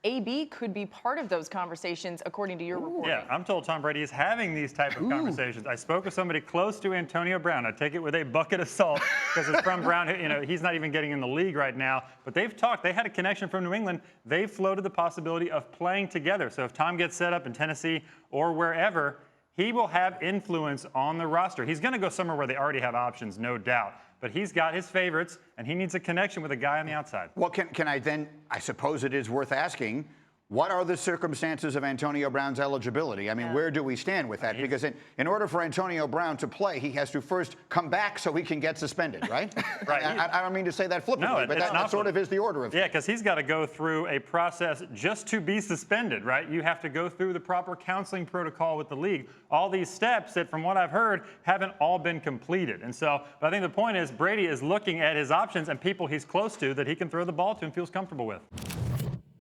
AB could be part of those conversations, according to your reporting. Yeah, I'm told Tom Brady is having these type of conversations. I spoke with somebody close to Antonio Brown. I take it with a bucket of salt because it's from Brown. You know, he's not even getting in the league right now. But they've talked. They had a connection from New England. They've floated the possibility of playing together. So if Tom gets set up in Tennessee or wherever, he will have influence on the roster. He's going to go somewhere where they already have options, no doubt. But he's got his favorites, and he needs a connection with a guy on the outside. Well, can I then, I suppose it is worth asking, what are the circumstances of Antonio Brown's eligibility? I mean, where do we stand with that? Because in order for Antonio Brown to play, he has to first come back so he can get suspended, right? Right. I don't mean to say that flippantly, but that sort of is the order of things. Yeah, because he's got to go through a process just to be suspended, right? You have to go through the proper counseling protocol with the league. All these steps that, from what I've heard, haven't all been completed. And so, but I think the point is Brady is looking at his options and people he's close to that he can throw the ball to and feels comfortable with.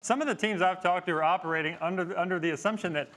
Some of the teams I've talked to are operating under the assumption that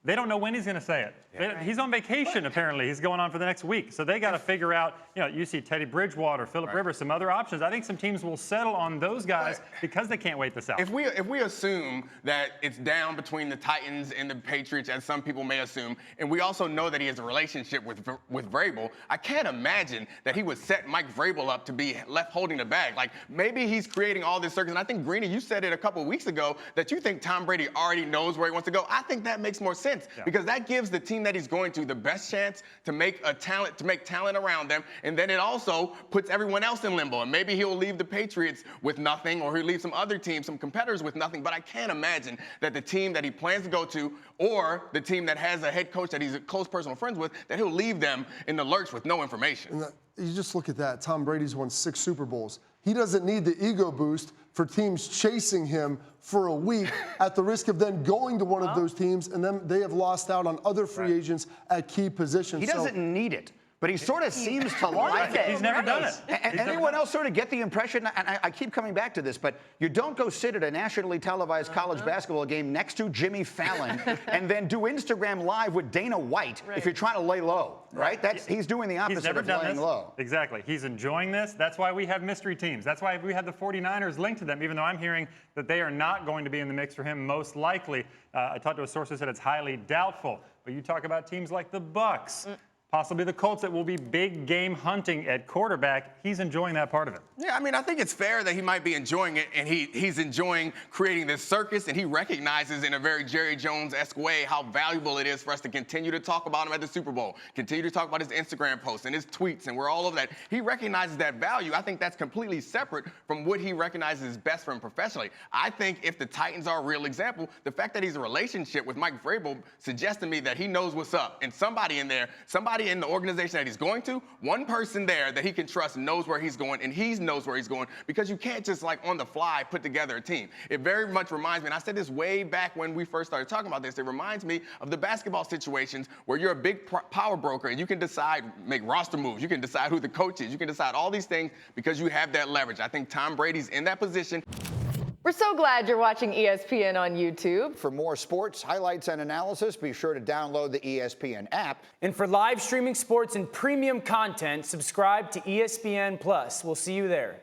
they don't know when he's going to say it. Yeah. He's on vacation, apparently. He's going on for the next week. So they got to figure out, you know, you see Teddy Bridgewater, Phillip Rivers, some other options. I think some teams will settle on those guys because they can't wait this out. If we assume that it's down between the Titans and the Patriots, as some people may assume, and we also know that he has a relationship with Vrabel, I can't imagine that he would set Mike Vrabel up to be left holding the bag. Like, maybe he's creating all this circus. And I think, Greeny, you said it a couple of weeks ago that you think Tom Brady already knows where he wants to go. I think that makes more sense because that gives the team that he's going to the best chance to make talent around them, and then it also puts everyone else in limbo. And maybe he'll leave the Patriots with nothing, or he'll leave some other teams, some competitors with nothing. But I can't imagine that the team that he plans to go to, or the team that has a head coach that he's close personal friends with, that he'll leave them in the lurch with no information. And you just look at that. Tom Brady's won 6 Super Bowls. He doesn't need the ego boost for teams chasing him for a week at the risk of then going to one of those teams, and then they have lost out on other free agents at key positions. He doesn't need it. But he sort of seems to like it. He's never done it. And anyone else sort of get the impression, and I keep coming back to this, but you don't go sit at a nationally televised college basketball game next to Jimmy Fallon and then do Instagram Live with Dana White if you're trying to lay low, right? He's doing the opposite of laying low. Exactly. He's enjoying this. That's why we have mystery teams. That's why we had the 49ers linked to them, even though I'm hearing that they are not going to be in the mix for him most likely. I talked to a source who said it's highly doubtful. But you talk about teams like the Bucks. Possibly the Colts that will be big game hunting at quarterback. He's enjoying that part of it. Yeah, I mean, I think it's fair that he might be enjoying it, and he's enjoying creating this circus, and he recognizes in a very Jerry Jones-esque way how valuable it is for us to continue to talk about him at the Super Bowl, continue to talk about his Instagram posts and his tweets, and we're all over that. He recognizes that value. I think that's completely separate from what he recognizes is best for him professionally. I think if the Titans are a real example, the fact that he's in a relationship with Mike Vrabel suggests to me that he knows what's up, and somebody in there, somebody in the organization that he's going to, one person there that he can trust knows where he's going, and he knows where he's going, because you can't just like on the fly put together a team. It very much reminds me, and I said this way back when we first started talking about this, it reminds me of the basketball situations where you're a big power broker and you can decide, make roster moves, you can decide who the coach is, you can decide all these things because you have that leverage. I think Tom Brady's in that position. We're so glad you're watching ESPN on YouTube. For more sports, highlights, and analysis, be sure to download the ESPN app. And for live streaming sports and premium content, subscribe to ESPN Plus. We'll see you there.